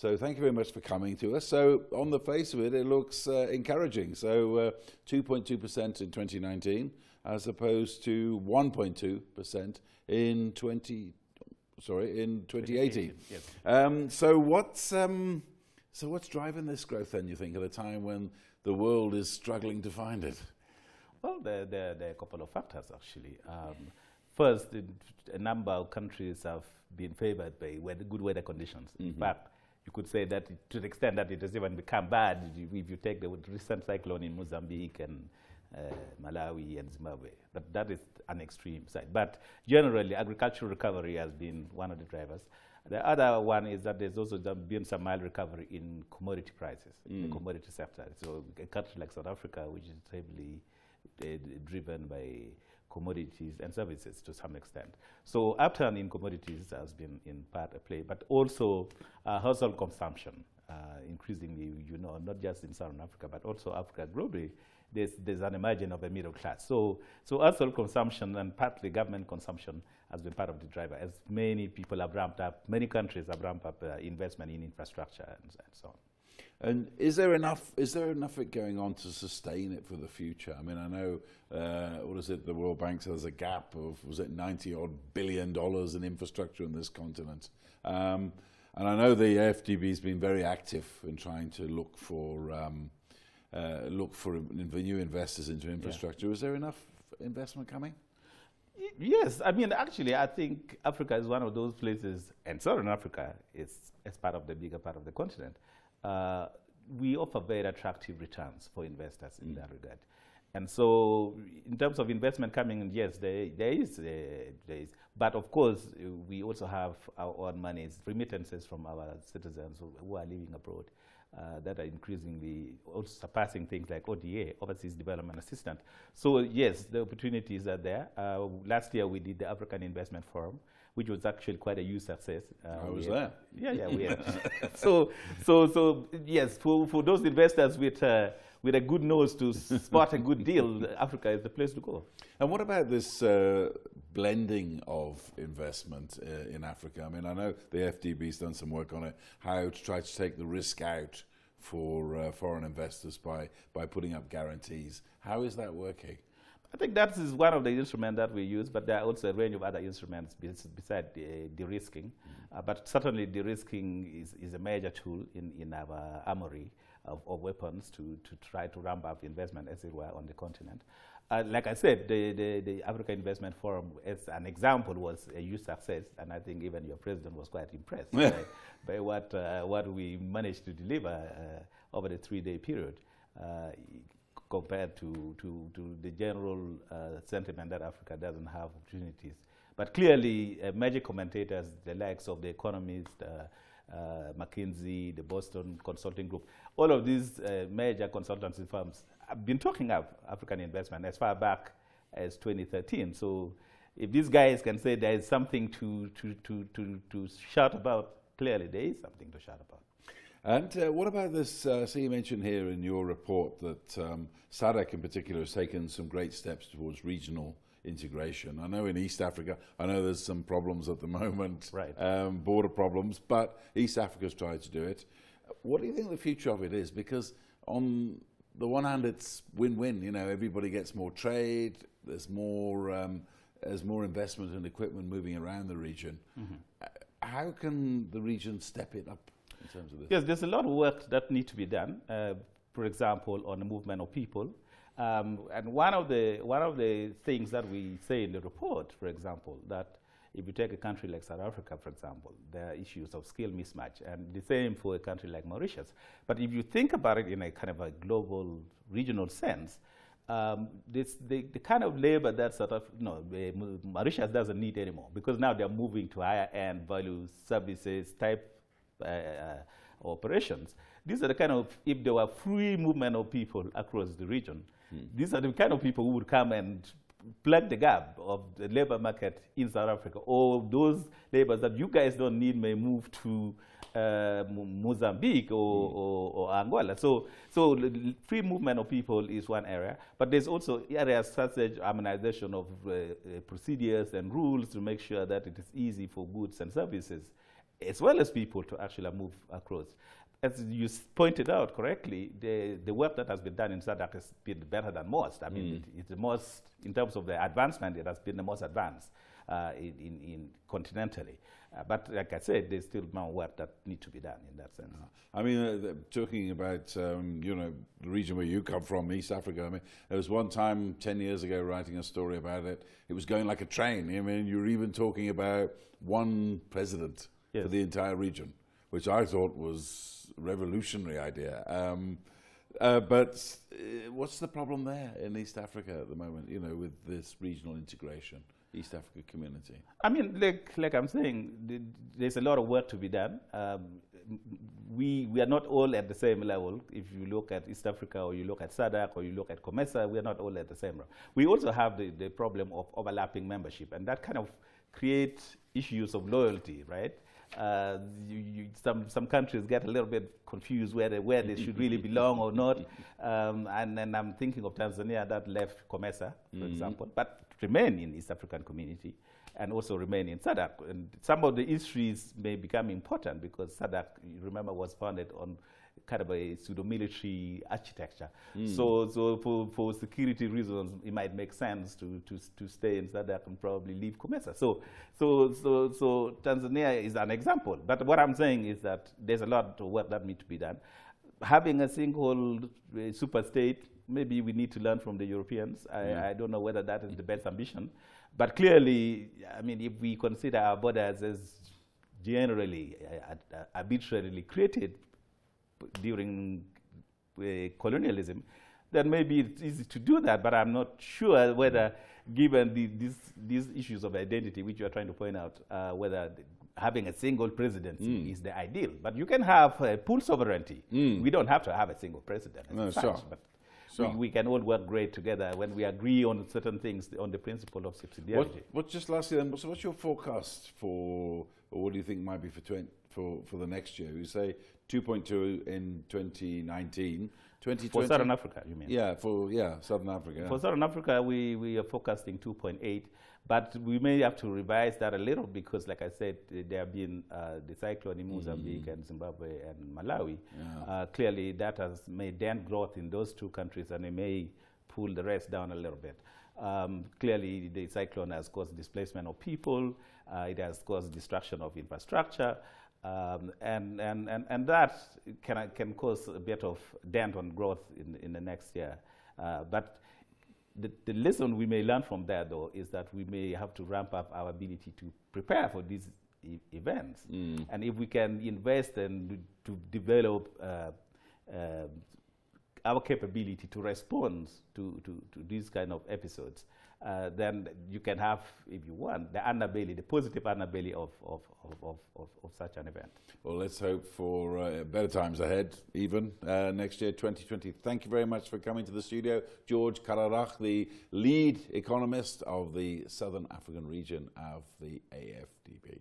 So thank you very much for coming to us. So on the face of it, it looks encouraging. So 2.2% in 2019, as opposed to 1.2% in 2018. Yes. So what's driving this growth then, you think, at a time when the world is struggling to find it? Well, there are a couple of factors, actually. First, a number of countries have been favored by good weather conditions. In fact, you could say that to the extent that it has even become bad, if you take the recent cyclone in Mozambique and Malawi and Zimbabwe. But that is an extreme side. But generally, agricultural recovery has been one of the drivers. The other one is that there's also been some mild recovery in commodity prices, in the commodity sector. So a country like South Africa, which is heavily driven by commodities and services to some extent. So upturn in commodities has been in part a play, but also household consumption, increasingly, not just in Southern Africa, but also Africa globally. There's an emergence of a middle class. So household consumption and partly government consumption has been part of the driver, as many people have ramped up, many countries have ramped up investment in infrastructure and so on. And is there enough going on to sustain it for the future? I mean, I know, the World Bank says a gap of, $90 billion in infrastructure in this continent. And I know the AfDB has been very active in trying to look for new investors into infrastructure. Yeah. Is there enough investment coming? Yes, I mean, actually, I think Africa is one of those places, and Southern Africa is part of the bigger part of the continent. We offer very attractive returns for investors in that regard. And so in terms of investment coming in, yes, there is. But of course, we also have our own monies, remittances from our citizens who are living abroad that are increasingly also surpassing things like ODA, Overseas Development Assistance. So yes, the opportunities are there. Last year we did the African Investment Forum, which was actually quite a huge success. I was there. Yeah, we had. So yes, for those investors with a good nose to spot a good deal, Africa is the place to go. And what about this blending of investment in Africa? I mean, I know the AfDB's done some work on it, how to try to take the risk out for foreign investors by putting up guarantees. How is that working? I think that is one of the instruments that we use, but there are also a range of other instruments besides de-risking. But certainly de-risking is a major tool in our armory of weapons to try to ramp up investment, as it were, on the continent. Like I said, the Africa Investment Forum, as an example, was a huge success, and I think even your president was quite impressed by what we managed to deliver over the 3-day period. Compared to the general sentiment that Africa doesn't have opportunities. But clearly, major commentators, the likes of the Economist, McKinsey, the Boston Consulting Group, all of these major consultancy firms have been talking of African investment as far back as 2013. So if these guys can say there is something to shout about, clearly there is something to shout about. And what about this? So you mentioned here in your report that SADC in particular has taken some great steps towards regional integration. I know in East Africa, I know there's some problems at the moment, right. Border problems, but East Africa's tried to do it. What do you think the future of it is? Because on the one hand, it's win-win. Everybody gets more trade. There's more investment and equipment moving around the region. How can the region step it up? In terms of this? Yes, there's a lot of work that needs to be done, for example, on the movement of people. And one of the things that we say in the report, for example, that if you take a country like South Africa, for example, there are issues of skill mismatch, and the same for a country like Mauritius. But if you think about it in a kind of a global, regional sense, the kind of labor that Mauritius doesn't need anymore, because now they're moving to higher end value services type operations. These are the kind of, if there were free movement of people across the region, these are the kind of people who would come and plug the gap of the labor market in South Africa, or those laborers that you guys don't need may move to Mozambique or Angola. So free movement of people is one area, but there's also areas such as harmonization of procedures and rules to make sure that it is easy for goods and services as well as people to actually move across. As you pointed out correctly, the work that has been done in SADC has been better than most. I mean, it's the most, in terms of the advancement, it has been the most advanced in continentally. But like I said, there's still more work that needs to be done in that sense. I mean, talking about, you know, the region where you come from, East Africa, I mean, there was one time 10 years ago writing a story about it. It was going like a train. I mean, you were even talking about one president for the entire region, which I thought was a revolutionary idea. But what's the problem there in East Africa at the moment, you know, with this regional integration, East Africa community? I mean, like I'm saying, there's a lot of work to be done. We are not all at the same level. If you look at East Africa, or you look at SADC, or you look at COMESA, we are not all at the same level. We also have the problem of overlapping membership, and that kind of creates issues of loyalty, right? Some countries get a little bit confused where they should really belong or not. And then I'm thinking of Tanzania that left COMESA, for example, but remain in East African community and also remain in SADC. And some of the histories may become important because SADC, you remember, was founded on kind of a pseudo-military architecture. So for security reasons, it might make sense to stay in SADC and probably leave COMESA. So Tanzania is an example. But what I'm saying is that there's a lot of work that needs to be done. Having a single super state, maybe we need to learn from the Europeans. I don't know whether that is the best ambition. But clearly, I mean, if we consider our borders as generally arbitrarily created during colonialism, then maybe it's easy to do that, but I'm not sure whether, given these issues of identity, which you are trying to point out, whether having a single presidency is the ideal. But you can have pool sovereignty. We don't have to have a single president. But we can all work great together when we agree on certain things, on the principle of subsidiarity. Just lastly then, so what's your forecast for, or what do you think might be for the next year? You say 2.2 in 2019. 2020? For Southern Africa, you mean? Yeah, for Southern Africa. For Southern Africa, we are forecasting 2.8, but we may have to revise that a little because, like I said, there have been the cyclone in Mozambique and Zimbabwe and Malawi. Clearly, that has made dent growth in those two countries, and it may pull the rest down a little bit. Clearly, the cyclone has caused displacement of people. It has caused destruction of infrastructure. And that can cause a bit of dent on growth in the next year. But the lesson we may learn from that, though, is that we may have to ramp up our ability to prepare for these events. And if we can invest and to develop our capability to respond to these kind of episodes, then you can have, if you want, the underbelly, the positive underbelly of such an event. Well, let's hope for better times ahead, even next year, 2020. Thank you very much for coming to the studio. George Kararach, the lead economist of the Southern African region of the AfDB.